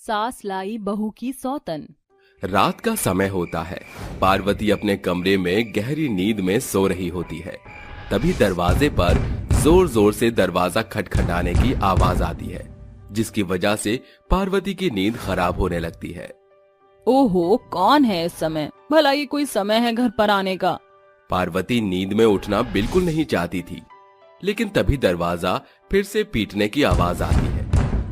सास लाई बहू की सौतन। रात का समय होता है। पार्वती अपने कमरे में गहरी नींद में सो रही होती है। तभी दरवाजे पर जोर जोर से दरवाजा खटखटाने की आवाज आती है, जिसकी वजह से पार्वती की नींद खराब होने लगती है। ओहो, कौन है इस समय? भला ये कोई समय है घर पर आने का? पार्वती नींद में उठना बिल्कुल नहीं चाहती थी, लेकिन तभी दरवाजा फिर से पीटने की आवाज आती है,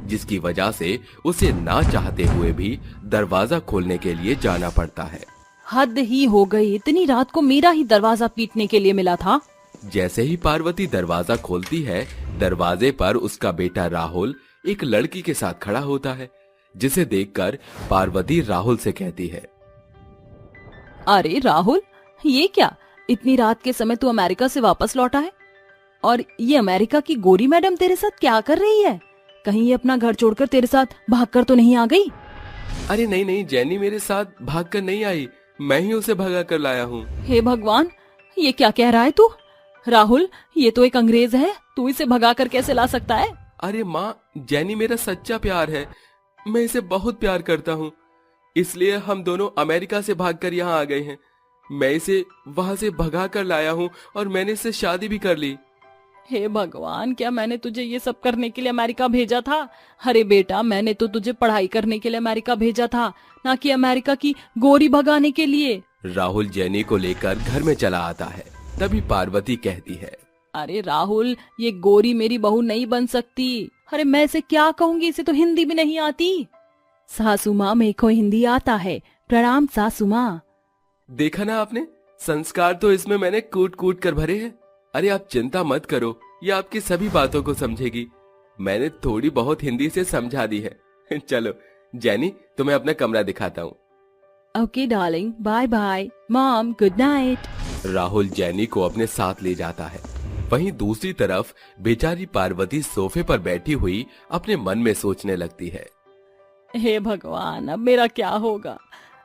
जिसकी वजह से उसे ना चाहते हुए भी दरवाजा खोलने के लिए जाना पड़ता है। हद ही हो गई, इतनी रात को मेरा ही दरवाजा पीटने के लिए मिला था। जैसे ही पार्वती दरवाजा खोलती है, दरवाजे पर उसका बेटा राहुल एक लड़की के साथ खड़ा होता है, जिसे देखकर पार्वती राहुल से कहती है, अरे राहुल, ये क्या? इतनी रात के समय तू अमेरिका से वापस लौटा है? और ये अमेरिका की गोरी मैडम तेरे साथ क्या कर रही है? कहीं ये अपना घर छोड़कर तेरे साथ भागकर तो नहीं आ गई? अरे नहीं नहीं, जेनी मेरे साथ भागकर नहीं आई, मैं ही उसे भगा कर लाया हूँ। हे भगवान, ये क्या कह रहा है तू? राहुल, ये तो एक अंग्रेज है, तू इसे भगा कर कैसे ला सकता है? अरे माँ, जेनी मेरा सच्चा प्यार है, मैं इसे बहुत प्यार करता हूँ, इसलिए हम दोनों अमेरिका से भागकर यहाँ आ गए हैं। मैं इसे वहां से भगा कर लाया हूँ और मैंने इससे शादी भी कर ली। हे भगवान, क्या मैंने तुझे ये सब करने के लिए अमेरिका भेजा था? अरे बेटा, मैंने तो तुझे पढ़ाई करने के लिए अमेरिका भेजा था, ना कि अमेरिका की गोरी भगाने के लिए। राहुल जेनी को लेकर घर में चला आता है। तभी पार्वती कहती है, अरे राहुल, ये गोरी मेरी बहू नहीं बन सकती। अरे मैं इसे क्या कहूँगी, इसे तो हिंदी भी नहीं आती। सासू माँ, मेरे को हिंदी आता है, प्रणाम सासू माँ। देखा ना आपने, संस्कार तो इसमें मैंने कूट कूट कर भरे हैं। अरे आप चिंता मत करो, ये आपकी सभी बातों को समझेगी। मैंने थोड़ी बहुत हिंदी से समझा दी है। चलो जेनी, तुम्हें अपना कमरा दिखाता हूँ। Okay darling, bye bye. Mom, good night. Rahul Jenny को अपने साथ ले जाता है। वहीं दूसरी तरफ बेचारी पार्वती सोफे पर बैठी हुई अपने मन में सोचने लगती है, हे भगवान, अब मेरा क्या होगा?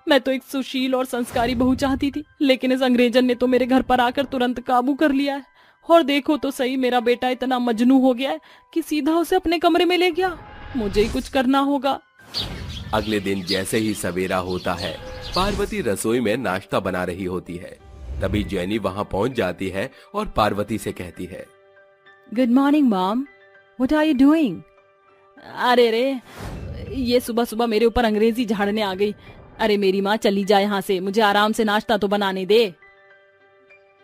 मैं तो एक सुशील और संस्कारी बहू चाहती थी, लेकिन इस अंग्रेजन ने तो मेरे घर पर आकर तुरंत काबू कर लिया है। और देखो तो सही, मेरा बेटा इतना मजनू हो गया है कि सीधा उसे अपने कमरे में ले गया। मुझे ही कुछ करना होगा। अगले दिन जैसे ही सवेरा होता है, पार्वती रसोई में नाश्ता बना रही होती है। तभी जेनी वहां पहुंच जाती है और पार्वती से कहती है, good morning mom, what are you doing? अरे रे, ये सुबह सुबह मेरे ऊपर अंग्रेजी झाड़ने आ गई। अरे मेरी माँ, चली जा यहाँ से, मुझे आराम से नाश्ता तो बनाने दे।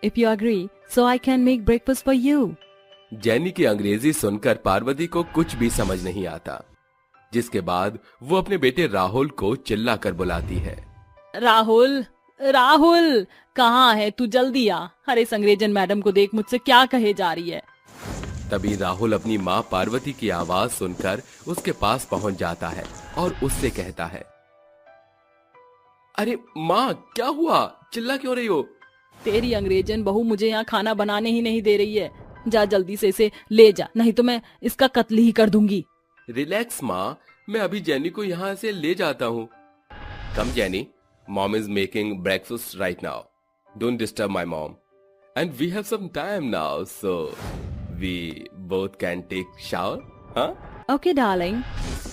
If you agree, so I can make breakfast for you. Jenny की अंग्रेजी सुनकर पार्वती को कुछ भी समझ नहीं आता, जिसके बाद वो अपने बेटे राहुल को चिल्लाकर बुलाती है, राहुल, राहुल, कहाँ है तू? जल्दी आ। अरे इस अंग्रेजन मैडम को देख, मुझसे क्या कहे जा रही है। तभी राहुल अपनी माँ पार्वती की आवाज सुनकर उसके पास पहुंच जाता है और उससे कहता है, अरे माँ, क्या हुआ? चिल्ला क्यों रही हो? तेरी अंग्रेजन बहू मुझे यहाँ खाना बनाने ही नहीं दे रही है। जा जल्दी से इसे ले जा, नहीं तो मैं इसका कत्ल ही कर दूंगी। रिलैक्स माँ, मैं अभी जेनी को यहाँ से ले जाता हूँ। Come Jenny, mom is making breakfast right now, don't disturb my mom, and we have some time now, so we both can take shower. हाँ ओके डार्लिंग।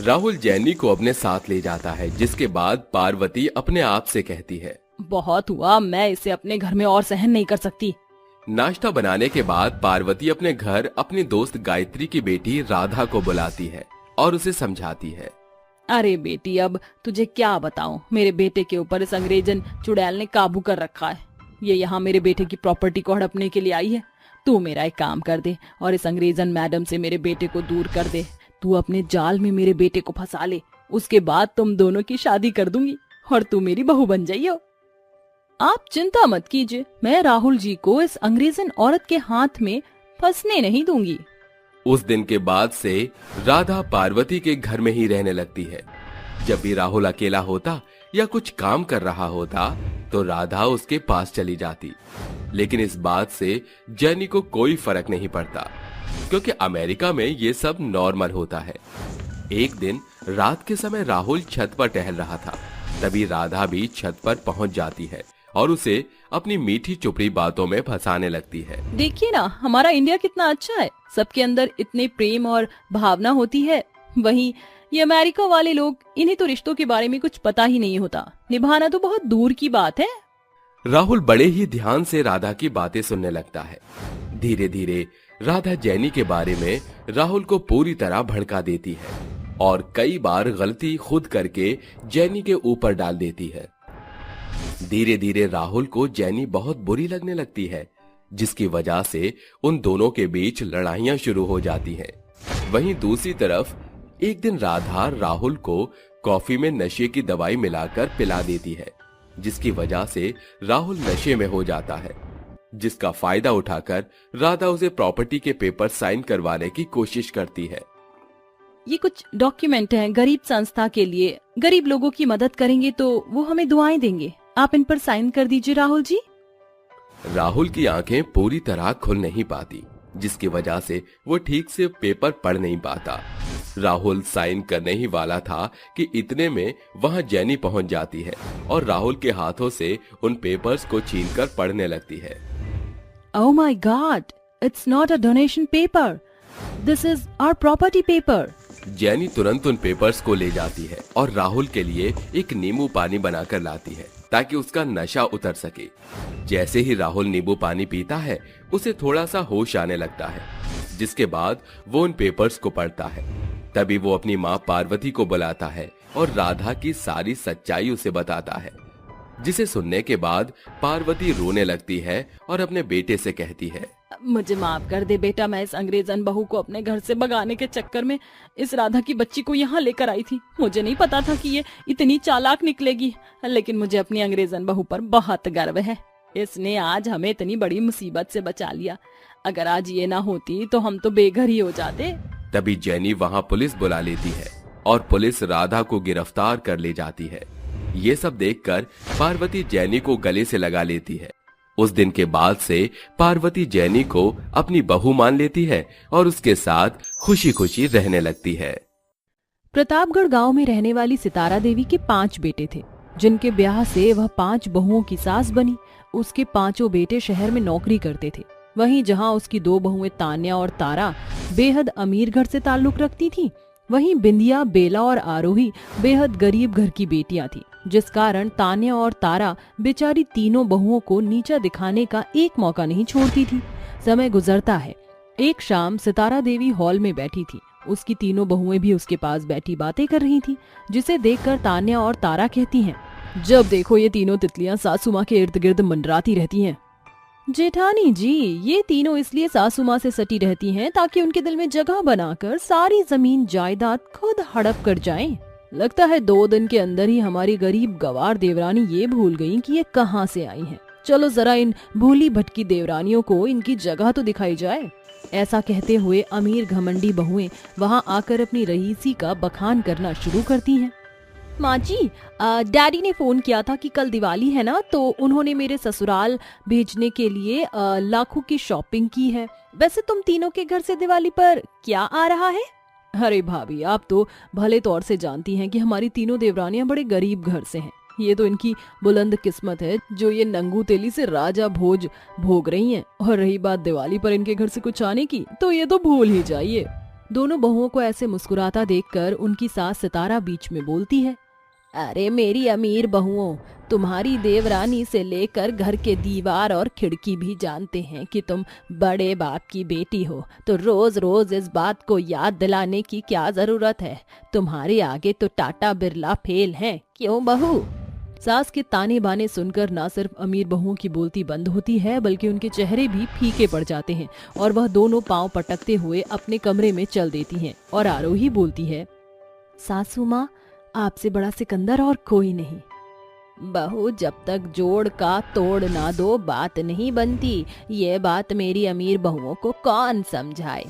राहुल जेनी को अपने साथ ले जाता है, जिसके बाद पार्वती अपने आप से कहती है, बहुत हुआ, मैं इसे अपने घर में और सहन नहीं कर सकती। नाश्ता बनाने के बाद पार्वती अपने घर अपनी दोस्त गायत्री की बेटी राधा को बुलाती है और उसे समझाती है, अरे बेटी, अब तुझे क्या बताऊं, मेरे बेटे के ऊपर इस अंग्रेजन चुड़ैल ने काबू कर रखा है। ये यहाँ मेरे बेटे की प्रॉपर्टी को हड़पने के लिए आई है। तू मेरा एक काम कर दे और इस अंग्रेजन मैडम से मेरे बेटे को दूर कर दे। तू अपने जाल में मेरे बेटे को फंसा ले, उसके बाद तुम दोनों की शादी कर दूंगी और तू मेरी बहू बन जाइयो। आप चिंता मत कीजिए, मैं राहुल जी को इस अंग्रेजन औरत के हाथ में फंसने नहीं दूंगी। उस दिन के बाद से राधा पार्वती के घर में ही रहने लगती है। जब भी राहुल अकेला होता या कुछ काम कर रहा होता तो राधा उसके पास चली जाती, लेकिन इस बात से जेनी को कोई फर्क नहीं पड़ता, क्योंकि अमेरिका में ये सब नॉर्मल होता है। एक दिन रात के समय राहुल छत पर टहल रहा था। तभी राधा भी छत पर पहुंच जाती है और उसे अपनी मीठी चुपड़ी बातों में फंसाने लगती है। देखिए ना, हमारा इंडिया कितना अच्छा है, सबके अंदर इतने प्रेम और भावना होती है। वहीं ये अमेरिका वाले लोग, इन्हें तो रिश्तों के बारे में कुछ पता ही नहीं होता, निभाना तो बहुत दूर की बात है। राहुल बड़े ही ध्यान से राधा की बातें सुनने लगता है। धीरे धीरे राधा जैनी के बारे में राहुल को पूरी तरह भड़का देती है और कई बार गलती खुद करके जैनी के ऊपर डाल देती है। धीरे धीरे राहुल को जैनी बहुत बुरी लगने लगती है, जिसकी वजह से उन दोनों के बीच लड़ाइयां शुरू हो जाती हैं। वहीं दूसरी तरफ एक दिन राधा राहुल को कॉफी में नशे की दवाई मिलाकर पिला देती है, जिसकी वजह से राहुल नशे में हो जाता है। जिसका फायदा उठाकर राधा उसे प्रॉपर्टी के पेपर साइन करवाने की कोशिश करती है। ये कुछ डॉक्यूमेंट हैं गरीब संस्था के लिए, गरीब लोगों की मदद करेंगे तो वो हमें दुआएं देंगे, आप इन पर साइन कर दीजिए राहुल जी। राहुल की आंखें पूरी तरह खुल नहीं पाती, जिसकी वजह से वो ठीक से पेपर पढ़ नहीं पाता। राहुल साइन करने ही वाला था कि इतने में वहां जैनी पहुंच जाती है और राहुल के हाथों से उन पेपर्स को छीनकर पढ़ने लगती है। Oh my God, it's not a donation paper. This is our property paper. जैनी तुरंत उन पेपर्स को ले जाती है और राहुल के लिए एक नींबू पानी बनाकर लाती है ताकि उसका नशा उतर सके। जैसे ही राहुल नींबू पानी पीता है, उसे थोड़ा सा होश आने लगता है, जिसके बाद वो उन पेपर्स को पढ़ता है। तभी वो अपनी माँ पार्वती को बुलाता है और राधा की सारी सच्चाई उसे बताता है, जिसे सुनने के बाद पार्वती रोने लगती है और अपने बेटे से कहती है, मुझे माफ कर दे बेटा, मैं इस अंग्रेजन बहू को अपने घर से भगाने के चक्कर में इस राधा की बच्ची को यहाँ लेकर आई थी। मुझे नहीं पता था कि ये इतनी चालाक निकलेगी, लेकिन मुझे अपनी अंग्रेजन बहू पर बहुत गर्व है। इसने आज हमें इतनी बड़ी मुसीबत से बचा लिया। अगर आज ये ना होती तो हम तो बेघर ही हो जाते। तभी जैनी वहाँ पुलिस बुला लेती है और पुलिस राधा को गिरफ्तार कर ले जाती है। ये सब देखकर पार्वती जैनी को गले से लगा लेती है। उस दिन के बाद से पार्वती जैनी को अपनी बहू मान लेती है और उसके साथ खुशी खुशी रहने लगती है। प्रतापगढ़ गांव में रहने वाली सितारा देवी के 5 बेटे थे, जिनके ब्याह से वह 5 बहुओं की सास बनी। उसके 5 बेटे शहर में नौकरी करते थे। वहीं जहां उसकी 2 बहुएं तान्या और तारा बेहद अमीर घर से ताल्लुक रखती थीं, वहीं बिंदिया, बेला और आरोही बेहद गरीब घर की बेटियां थीं, जिस कारण तान्या और तारा बेचारी तीनों बहुओं को नीचा दिखाने का एक मौका नहीं छोड़ती थी। समय गुजरता है। एक शाम सितारा देवी हॉल में बैठी थी। उसकी तीनों बहुएं भी उसके पास बैठी बातें कर रही थी, जिसे देखकर तान्या और तारा कहती हैं, जब देखो ये तीनों तितलियां सासू माँ के इर्द गिर्द मंडराती रहती हैं। जेठानी जी, ये तीनों इसलिए सासू माँ से सटी रहती हैं ताकि उनके दिल में जगह बनाकर सारी जमीन जायदाद खुद हड़प कर जाएं। लगता है 2 दिन के अंदर ही हमारी गरीब गवार देवरानी ये भूल गई कि ये कहाँ से आई हैं। चलो जरा इन भूली भटकी देवरानियों को इनकी जगह तो दिखाई जाए। ऐसा कहते हुए अमीर घमंडी बहुएं वहाँ आकर अपनी रईसी का बखान करना शुरू करती हैं। माँ जी, डैडी ने फोन किया था कि कल दिवाली है ना, तो उन्होंने मेरे ससुराल भेजने के लिए लाखों की शॉपिंग की है। वैसे तुम तीनों के घर से दिवाली पर क्या आ रहा है? अरे भाभी, आप तो भले तौर से जानती हैं कि हमारी तीनों देवरानियां बड़े गरीब घर से हैं। ये तो इनकी बुलंद किस्मत है जो ये नंगू तेली से राजा भोज भोग रही हैं। और रही बात दिवाली पर इनके घर से कुछ आने की, तो ये तो भूल ही जाइए। दोनों बहुओं को ऐसे मुस्कुराता देखकर उनकी सास सितारा बीच में बोलती है, अरे मेरी अमीर बहुओं, तुम्हारी देवरानी से लेकर घर के दीवार और खिड़की भी जानते हैं कि तुम बड़े बाप की बेटी हो, तो रोज रोज इस बात को याद दिलाने की क्या जरूरत है। तुम्हारे आगे तो टाटा बिरला फेल हैं, क्यों बहू? सास के ताने बाने सुनकर न सिर्फ अमीर बहुओं की बोलती बंद होती है, बल्कि उनके चेहरे भी फीके पड़ जाते हैं और वह दोनों पांव पटकते हुए अपने कमरे में चल देती हैं। और आरोही बोलती है, सासू माँ, आपसे बड़ा सिकंदर और कोई नहीं। बहू, जब तक जोड़ का तोड़ ना दो बात नहीं बनती। ये बात मेरी अमीर बहुओं को कौन समझाए।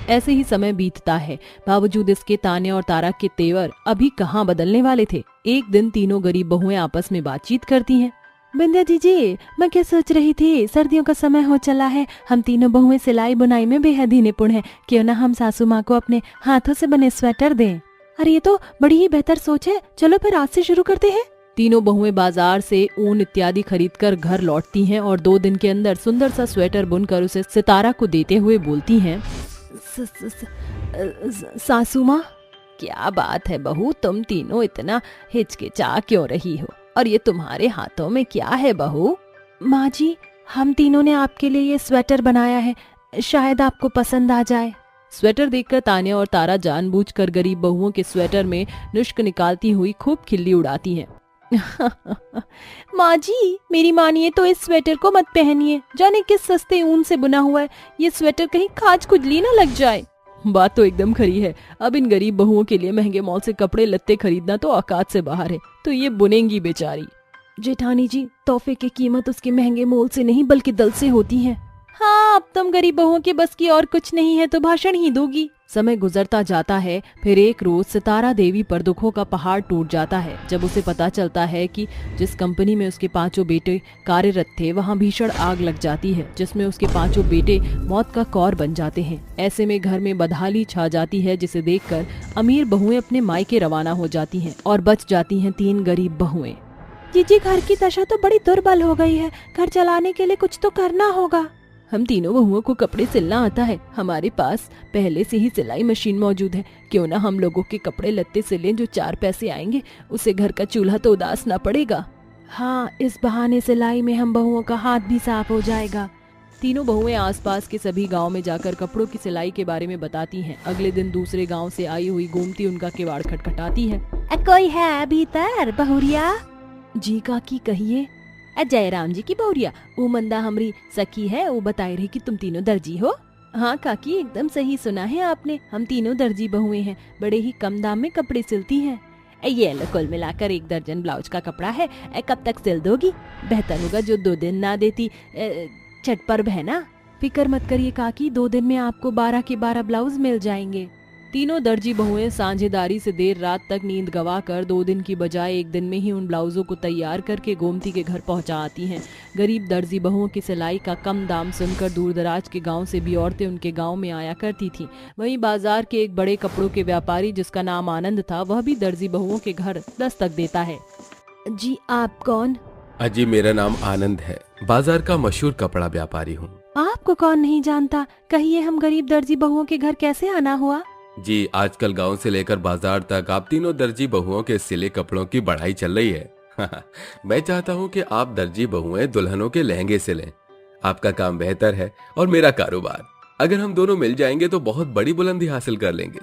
ऐसे ही समय बीतता है। बावजूद इसके तान्या और तारा के तेवर अभी कहाँ बदलने वाले थे। एक दिन तीनों गरीब बहुएं आपस में बातचीत करती हैं। बिंदिया जी, मैं क्या सोच रही थी, सर्दियों का समय हो चला है, हम तीनों बहुएं सिलाई बुनाई में बेहद ही निपुण हैं। क्यों ना हम सासू माँ को अपने हाथों से बने स्वेटर दें। अरे ये तो बड़ी ही बेहतर सोच है, चलो फिर आज से शुरू करते हैं। तीनों बहुएं बाजार से ऊन इत्यादि खरीदकर घर लौटती हैं और 2 दिन के अंदर सुंदर सा स्वेटर बुनकर उसे सितारा को देते हुए बोलती हैं, सासू माँ, क्या बात है बहू, तुम तीनों इतना हिचकिचा क्यों रही हो? और ये तुम्हारे हाथों में क्या है बहू? माँ जी, हम तीनों ने आपके लिए ये स्वेटर बनाया है, शायद आपको पसंद आ जाए। स्वेटर देखकर तान्या और तारा जानबूझकर गरीब बहुओं के स्वेटर में नुष्क निकालती हुई खूब खिल्ली उड़ाती हैं। माँ जी, मेरी मानिए तो इस स्वेटर को मत पहनिए, जाने किस सस्ते ऊन से बुना हुआ है, ये स्वेटर कहीं खाज खुजली ना लग जाए। बात तो एकदम खरी है, अब इन गरीब बहुओं के लिए महंगे मॉल से कपड़े लत्ते खरीदना तो औकात से बाहर है, तो ये बुनेंगी बेचारी। जेठानी जी, तोहफे की कीमत उसके महंगे मोल से नहीं बल्कि दल से होती है। हाँ, अब तुम गरीब बहुओं के बस की और कुछ नहीं है तो भाषण ही दोगी। समय गुजरता जाता है, फिर एक रोज सितारा देवी पर दुखों का पहाड़ टूट जाता है जब उसे पता चलता है कि जिस कंपनी में उसके 5 बेटे कार्यरत थे वहाँ भीषण आग लग जाती है, जिसमें उसके 5 बेटे मौत का कौर बन जाते हैं। ऐसे में घर में बदहाली छा जाती है, जिसे देखकर अमीर बहुएं अपने मायके रवाना हो जाती हैं और बच जाती हैं 3 गरीब बहुएं। जीजी, घर की दशा तो बड़ी दुर्बल हो गई है, घर चलाने के लिए कुछ तो करना होगा। हम तीनों बहुओं को कपड़े सिलना आता है, हमारे पास पहले से ही सिलाई मशीन मौजूद है, क्यों ना हम लोगों के कपड़े लत्ते सिलें, जो 4 पैसे आएंगे उससे घर का चूल्हा तो उदास ना पड़ेगा। हाँ, इस बहाने सिलाई में हम बहुओं का हाथ भी साफ हो जाएगा। तीनों बहुएं आसपास के सभी गांव में जाकर कपड़ों की सिलाई के बारे में बताती हैं। अगले दिन दूसरे गांव से आई हुई गोमती उनका किवाड़ खटखटाती है। कोई है भीतर बहुरिया? जी काकी, कहिए। जयराम जी की बहुरिया, वो मंदा हमरी सखी है, वो बताई रही कि तुम तीनों दर्जी हो। हाँ काकी, एकदम सही सुना है आपने, हम तीनों दर्जी बहुएं हैं, बड़े ही कम दाम में कपड़े सिलती हैं। ये लो, कुल मिलाकर 1 दर्जन ब्लाउज का कपड़ा है, कब तक सिल दोगी? बेहतर होगा जो 2 दिन ना देती, छठ पर्व है ना। फिक्र मत करिए काकी, 2 दिन में आपको 12 के 12 ब्लाउज मिल जाएंगे। तीनों दर्जी बहुएं साझेदारी से देर रात तक नींद गवाकर 2 दिन की बजाय 1 दिन में ही उन ब्लाउजों को तैयार करके गोमती के घर पहुंचा आती हैं। गरीब दर्जी बहुओं की सिलाई का कम दाम सुनकर दूर दराज के गांव से भी औरतें उनके गांव में आया करती थीं। वहीं बाजार के एक बड़े कपड़ों के व्यापारी, जिसका नाम आनंद था, वह भी दर्जी बहुओं के घर दस्तक देता है। जी, आप कौन? अजी, मेरा नाम आनंद है, बाजार का मशहूर कपड़ा व्यापारी हूँ। आपको कौन नहीं जानता, कहिए हम गरीब दर्जी बहुओं के घर कैसे आना हुआ? जी, आजकल गांव से लेकर बाजार तक आप तीनों दर्जी बहुओं के सिले कपड़ों की बढ़ाई चल रही है। मैं चाहता हूं कि आप दर्जी बहुएं दुल्हनों के लहंगे सिलें। आपका काम बेहतर है और मेरा कारोबार, अगर हम दोनों मिल जाएंगे तो बहुत बड़ी बुलंदी हासिल कर लेंगे।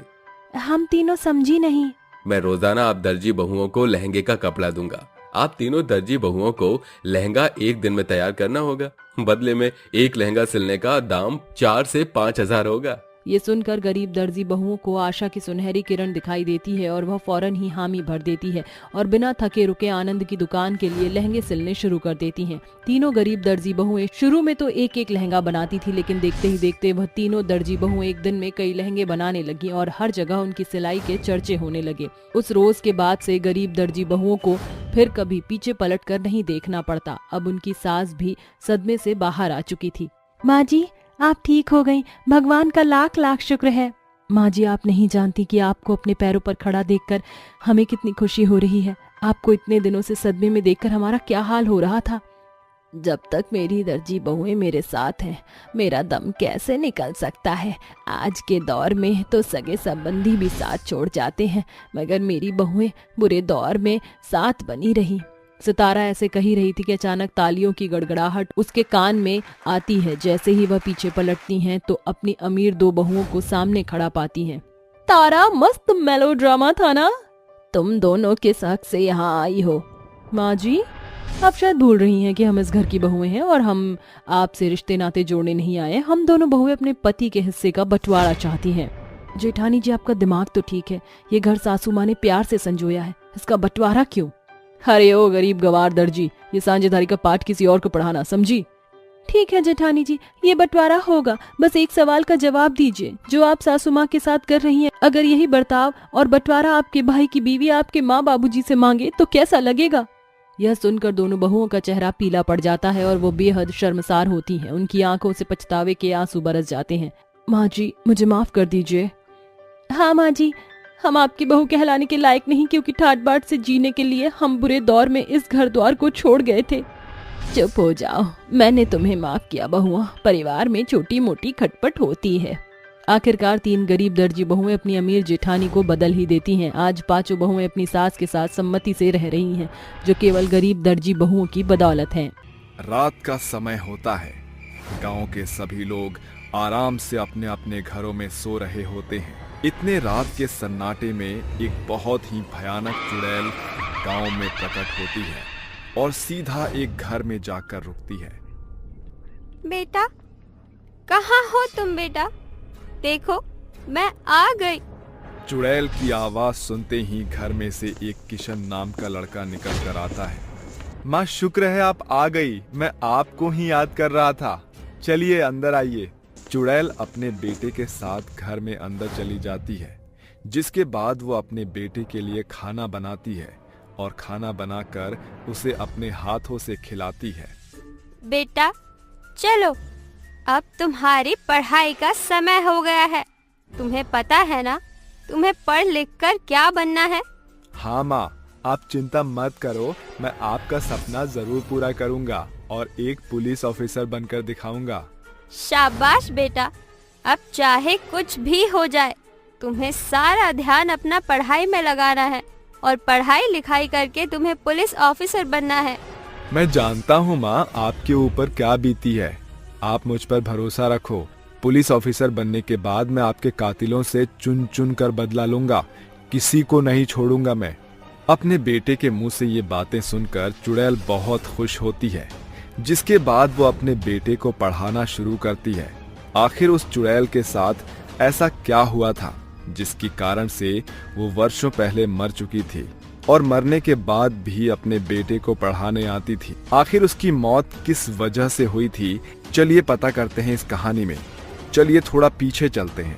हम तीनों समझी नहीं। मैं रोजाना आप दर्जी बहुओं को लहंगे का कपड़ा दूंगा। आप तीनों दर्जी बहुओं को लहंगा 1 दिन में तैयार करना होगा। बदले में एक लहंगा सिलने का दाम 4 से 5 हजार होगा। ये सुनकर गरीब दर्जी बहुओं को आशा की सुनहरी किरण दिखाई देती है और वह फौरन ही हामी भर देती है और बिना थके रुके आनंद की दुकान के लिए लहंगे सिलने शुरू कर देती हैं। तीनों गरीब दर्जी बहुएं शुरू में तो एक एक लहंगा बनाती थी, लेकिन देखते ही देखते वह तीनों दर्जी बहुएं एक दिन में कई लहंगे बनाने लगी और हर जगह उनकी सिलाई के चर्चे होने लगे। उस रोज के बाद से गरीब दर्जी बहुओं को फिर कभी पीछे पलट कर नहीं देखना पड़ता। अब उनकी सास भी सदमे से बाहर आ चुकी थी। माँ जी, आप ठीक हो गई, भगवान का लाख लाख शुक्र है। माँ जी, आप नहीं जानती कि आपको अपने पैरों पर खड़ा देखकर हमें कितनी खुशी हो रही है। आपको इतने दिनों से सदमे में देखकर हमारा क्या हाल हो रहा था। जब तक मेरी दर्जी बहुएं मेरे साथ हैं, मेरा दम कैसे निकल सकता है। आज के दौर में तो सगे संबंधी भी साथ छोड़ जाते हैं, मगर मेरी बहुएं बुरे दौर में साथ बनी रही। सितारा ऐसे कही रही थी कि अचानक तालियों की गड़गड़ाहट उसके कान में आती है। जैसे ही वह पीछे पलटती हैं तो अपनी अमीर 2 बहुओं को सामने खड़ा पाती हैं। तारा, मस्त मेलोड्रामा था ना? तुम दोनों किस हक से यहाँ आई हो? माँ जी, आप शायद भूल रही हैं कि हम इस घर की बहुएं हैं और हम आपसे रिश्ते नाते जोड़ने नहीं आए। हम दोनों बहुएं अपने पति के हिस्से का बंटवारा चाहती हैं। जेठानी जी, आपका दिमाग तो ठीक है, ये घर सासू माँ ने प्यार से संजोया है, इसका बंटवारा क्यों? अरे ओ गरीब गवार दर्जी, ये साझेदारी का पाठ किसी और को पढ़ाना, समझी? ठीक है जेठानी जी, ये बंटवारा होगा, बस एक सवाल का जवाब दीजिए। जो आप सासू माँ के साथ कर रही हैं, अगर यही बर्ताव और बंटवारा आपके भाई की बीवी आपके माँ बाबूजी से मांगे तो कैसा लगेगा? यह सुनकर दोनों बहुओं का चेहरा पीला पड़ जाता है और वो बेहद शर्मसार होती हैं। उनकी आंखों से पछतावे के आंसू बरस जाते हैं। माँ जी, मुझे माफ कर दीजिए। हाँ माँ जी, हम आपकी बहू कहलाने के लायक नहीं, क्योंकि ठाट बाट से जीने के लिए हम बुरे दौर में इस घर द्वार को छोड़ गए थे। चुप हो जाओ, मैंने तुम्हें माफ किया बहुआ, परिवार में छोटी मोटी खटपट होती है। आखिरकार 3 गरीब दर्जी बहुएं अपनी अमीर जेठानी को बदल ही देती हैं। आज 5 बहुएं अपनी सास के साथ सम्मति से रह रही हैं, जो केवल गरीब दर्जी बहुओं की बदौलत है। रात का समय होता है। गांव के सभी लोग आराम से अपने अपने घरों में सो रहे होते हैं। इतने रात के सन्नाटे में एक बहुत ही भयानक चुड़ैल गांव में प्रकट होती है और सीधा एक घर में जाकर रुकती है। बेटा, कहाँ हो तुम बेटा? देखो, मैं आ गई। चुड़ैल की आवाज सुनते ही घर में से एक किशन नाम का लड़का निकल कर आता है। माँ, शुक्र है आप आ गई, मैं आपको ही याद कर रहा था। चलिए अंदर आइए। चुड़ैल अपने बेटे के साथ घर में अंदर चली जाती है, जिसके बाद वो अपने बेटे के लिए खाना बनाती है और खाना बनाकर उसे अपने हाथों से खिलाती है। बेटा चलो, अब तुम्हारी पढ़ाई का समय हो गया है। तुम्हें पता है ना, तुम्हें पढ़ लिख कर क्या बनना है? हाँ माँ, आप चिंता मत करो, मैं आपका सपना जरूर पूरा करूँगा और एक पुलिस ऑफिसर बनकर दिखाऊंगा। शाबाश बेटा, अब चाहे कुछ भी हो जाए, तुम्हें सारा ध्यान अपना पढ़ाई में लगाना है और पढ़ाई लिखाई करके तुम्हें पुलिस ऑफिसर बनना है। मैं जानता हूँ माँ, आपके ऊपर क्या बीती है। आप मुझ पर भरोसा रखो। पुलिस ऑफिसर बनने के बाद मैं आपके कातिलों से चुन चुन कर बदला लूंगा। किसी को नहीं छोड़ूंगा मैं। अपने बेटे के मुंह से ये बातें सुनकर चुड़ैल बहुत खुश होती है, जिसके बाद वो अपने बेटे को पढ़ाना शुरू करती है। आखिर उस चुड़ैल के साथ ऐसा क्या हुआ था जिसके कारण से वो वर्षों पहले मर चुकी थी और मरने के बाद भी अपने बेटे को पढ़ाने आती थी? आखिर उसकी मौत किस वजह से हुई थी? चलिए पता करते हैं इस कहानी में। चलिए थोड़ा पीछे चलते हैं।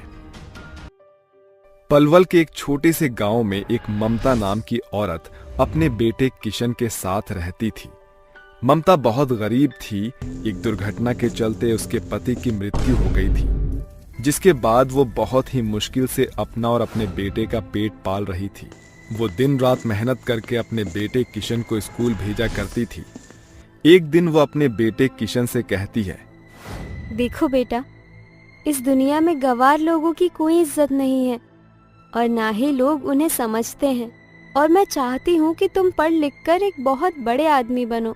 पलवल के एक छोटे से गांव में एक ममता नाम की औरत अपने बेटे किशन के साथ रहती थी। ममता बहुत गरीब थी। एक दुर्घटना के चलते उसके पति की मृत्यु हो गई थी, जिसके बाद वो बहुत ही मुश्किल से अपना और अपने बेटे का पेट पाल रही थी। वो दिन रात मेहनत करके अपने बेटे किशन को स्कूल भेजा करती थी। एक दिन वो अपने बेटे किशन से कहती है, देखो बेटा, इस दुनिया में गंवार लोगों की कोई इज्जत नहीं है और ना ही लोग उन्हें समझते हैं, और मैं चाहती हूँ कि तुम पढ़ लिख कर एक बहुत बड़े आदमी बनो।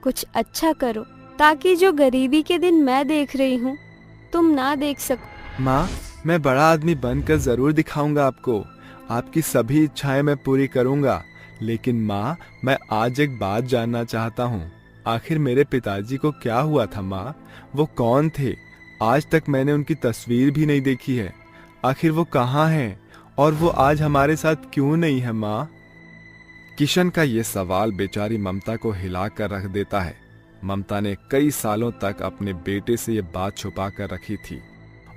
कुछ अच्छा करो ताकि जो गरीबी के दिन मैं देख रही हूँ तुम ना देख सको। माँ, मैं बड़ा आदमी बनकर जरूर दिखाऊंगा आपको। आपकी सभी इच्छाएं मैं पूरी करूंगा। लेकिन माँ, मैं आज एक बात जानना चाहता हूँ। आखिर मेरे पिताजी को क्या हुआ था माँ? वो कौन थे? आज तक मैंने उनकी तस्वीर भी नहीं देखी है। आखिर वो कहाँ हैं और वो आज हमारे साथ क्यों नहीं है माँ? किशन का ये सवाल बेचारी ममता को हिला कर रख देता है। ममता ने कई सालों तक अपने बेटे से ये बात छुपा कर रखी थी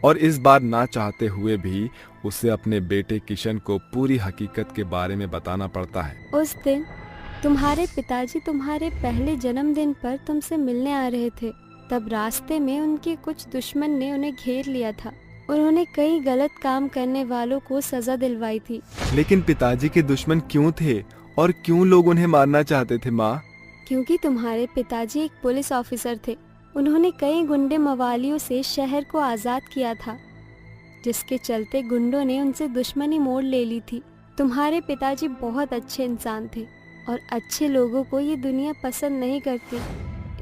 और इस बार ना चाहते हुए भी उसे अपने बेटे किशन को पूरी हकीकत के बारे में बताना पड़ता है। उस दिन तुम्हारे पिताजी तुम्हारे पहले जन्मदिन पर तुमसे मिलने आ रहे थे। तब रास्ते में उनके कुछ दुश्मन ने उन्हें घेर लिया था। उन्होंने कई गलत काम करने वालों को सजा दिलवाई थी। लेकिन पिताजी के दुश्मन क्यों थे और क्यों लोग उन्हें मारना चाहते थे माँ? क्योंकि तुम्हारे पिताजी एक पुलिस ऑफिसर थे। उन्होंने कई गुंडे मवालियों से शहर को आजाद किया था, जिसके चलते गुंडों ने उनसे दुश्मनी मोड़ ले ली थी। तुम्हारे पिताजी बहुत अच्छे इंसान थे और अच्छे लोगों को ये दुनिया पसंद नहीं करती,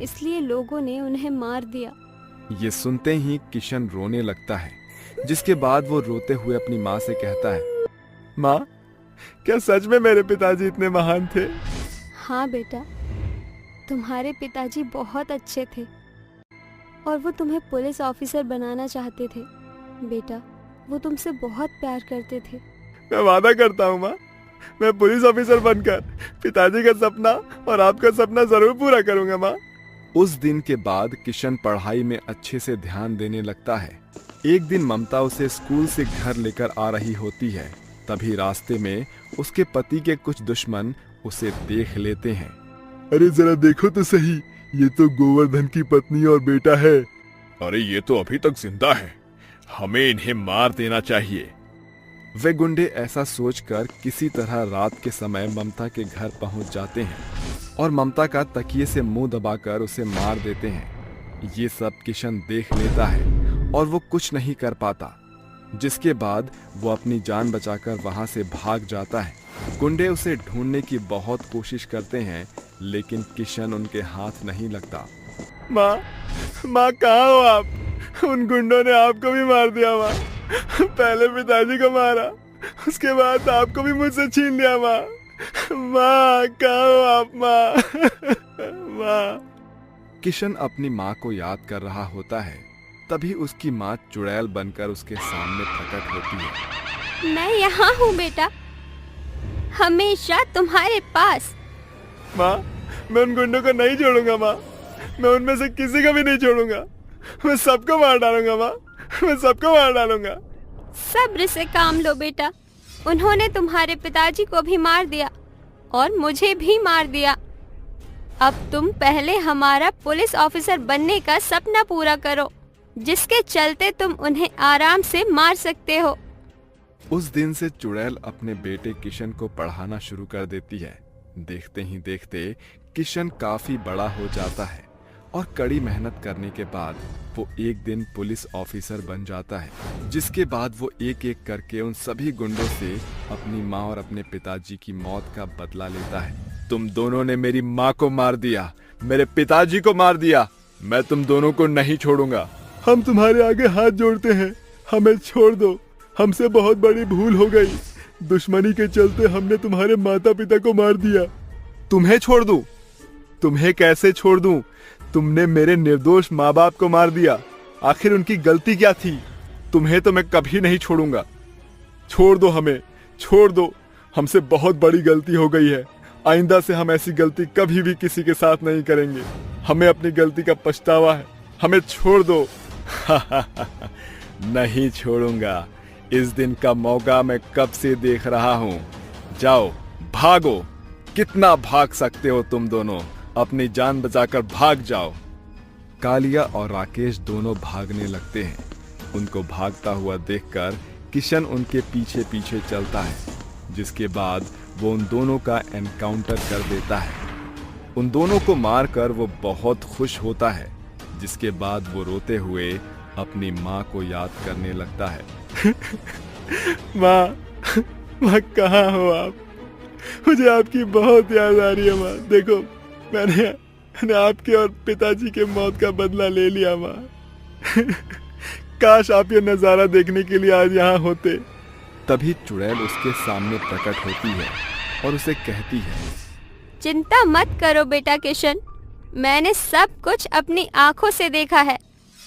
इसलिए लोगों ने उन्हें मार दिया। ये सुनते ही किशन रोने लगता है, जिसके बाद वो रोते हुए अपनी माँ से कहता है, माँ, क्या सच में मेरे पिताजी इतने महान थे? हाँ बेटा, तुम्हारे पिताजी बहुत अच्छे थे और वो तुम्हें पुलिस ऑफिसर बनाना चाहते थे। बेटा, वो तुमसे बहुत प्यार करते थे। मैं वादा करता हूँ माँ, मैं पुलिस ऑफिसर बनकर पिताजी का सपना और आपका सपना जरूर पूरा करूंगा माँ। उस दिन के बाद किशन पढ़ाई में अच्छे से ध्यान देने लगता है। एक दिन ममता उसे स्कूल से घर लेकर आ रही होती है। तभी रास्ते में उसके पति के कुछ दुश्मन उसे देख लेते हैं। अरे जरा देखो तो सही, ये तो गोवर्धन की पत्नी और बेटा है। अरे ये तो अभी तक जिंदा है, हमें इन्हें मार देना चाहिए। वे गुंडे ऐसा सोचकर किसी तरह रात के समय ममता के घर पहुंच जाते हैं और ममता का तकिए से मुंह दबाकर उसे मार देते हैं। ये सब किशन देख लेता है और वो कुछ नहीं कर पाता, जिसके बाद वो अपनी जान बचाकर वहां से भाग जाता है। गुंडे उसे ढूंढने की बहुत कोशिश करते हैं, लेकिन किशन उनके हाथ नहीं लगता। माँ कहाँ हो आप? उन गुंडों ने आपको भी मार दिया माँ। पहले पिताजी को मारा, उसके बाद आपको भी मुझसे छीन लिया माँ। माँ कहाँ हो आप माँ? माँ। किशन अपनी माँ को याद कर रहा होता है, तभी उसकी माँ चुड़ैल बनकर उसके सामने प्रकट होती है। मैं यहाँ हूँ बेटा, हमेशा तुम्हारे पास। माँ, मैं उन गुंडों को नहीं छोड़ूंगा माँ। मैं उनमें से किसी को भी नहीं छोड़ूंगा। मैं सबको मार डालूंगा माँ, मैं सबको मार डालूंगा। सब्र से काम लो बेटा, उन्होंने तुम्हारे पिताजी को भी मार दिया और मुझे भी मार दिया। अब तुम पहले हमारा पुलिस ऑफिसर बनने का सपना पूरा करो, जिसके चलते तुम उन्हें आराम से मार सकते हो। उस दिन से चुड़ैल अपने बेटे किशन को पढ़ाना शुरू कर देती है। देखते ही देखते किशन काफी बड़ा हो जाता है और कड़ी मेहनत करने के बाद वो एक दिन पुलिस ऑफिसर बन जाता है, जिसके बाद वो एक एक करके उन सभी गुंडों से अपनी माँ और अपने पिताजी की मौत का बदला लेता है। तुम दोनों ने मेरी माँ को मार दिया, मेरे पिताजी को मार दिया, मैं तुम दोनों को नहीं छोड़ूंगा। हम तुम्हारे आगे हाथ जोड़ते हैं, हमें छोड़ दो, हमसे बहुत बड़ी भूल हो गई। दुश्मनी के चलते हमने तुम्हारे माता पिता को मार दिया। तुम्हें छोड़ दूं? तुम्हें कैसे छोड़ दूं? तुमने मेरे निर्दोष माँ बाप को मार दिया, आखिर उनकी गलती क्या थी? तुम्हें तो मैं कभी नहीं छोड़ूंगा। छोड़ दो हमें, छोड़ दो, हमसे बहुत बड़ी गलती हो गई है। आइंदा से हम ऐसी गलती कभी भी किसी के साथ नहीं करेंगे। हमें अपनी गलती का पछतावा है, हमें छोड़ दो। नहीं छोड़ूंगा, इस दिन का मौका मैं कब से देख रहा हूँ। जाओ भागो, कितना भाग सकते हो तुम दोनों, अपनी जान बचाकर भाग जाओ। कालिया और राकेश दोनों भागने लगते हैं। उनको भागता हुआ देखकर किशन उनके पीछे पीछे चलता है, जिसके बाद वो उन दोनों का एनकाउंटर कर देता है। उन दोनों को मारकर वो बहुत खुश होता है, जिसके बाद वो रोते हुए अपनी माँ को याद करने लगता है। माँ कहाँ हो आप? मुझे आपकी बहुत याद आ रही है माँ। देखो, मैंने आपके और पिताजी के मौत का बदला ले लिया माँ। काश आप ये नजारा देखने के लिए आज यहाँ होते। तभी चुड़ैल उसके सामने प्रकट होती है और उसे कहती है, चिंता मत करो बेटा किशन, मैंने सब कुछ अपनी आंखों से देखा है।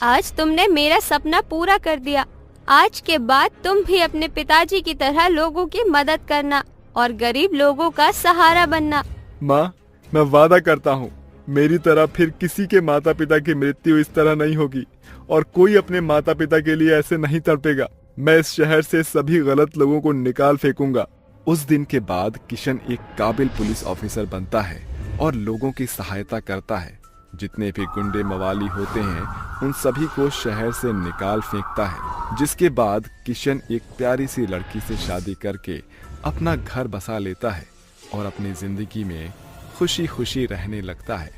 आज तुमने मेरा सपना पूरा कर दिया। आज के बाद तुम भी अपने पिताजी की तरह लोगों की मदद करना और गरीब लोगों का सहारा बनना। माँ, मैं वादा करता हूँ, मेरी तरह फिर किसी के माता पिता की मृत्यु इस तरह नहीं होगी और कोई अपने माता पिता के लिए ऐसे नहीं तड़पेगा। मैं इस शहर से सभी गलत लोगों को निकाल फेंकूंगा। उस दिन के बाद किशन एक काबिल पुलिस ऑफिसर बनता है और लोगों की सहायता करता है। जितने भी गुंडे मवाली होते हैं उन सभी को शहर से निकाल फेंकता है, जिसके बाद किशन एक प्यारी सी लड़की से शादी करके अपना घर बसा लेता है और अपनी जिंदगी में खुशी खुशी रहने लगता है।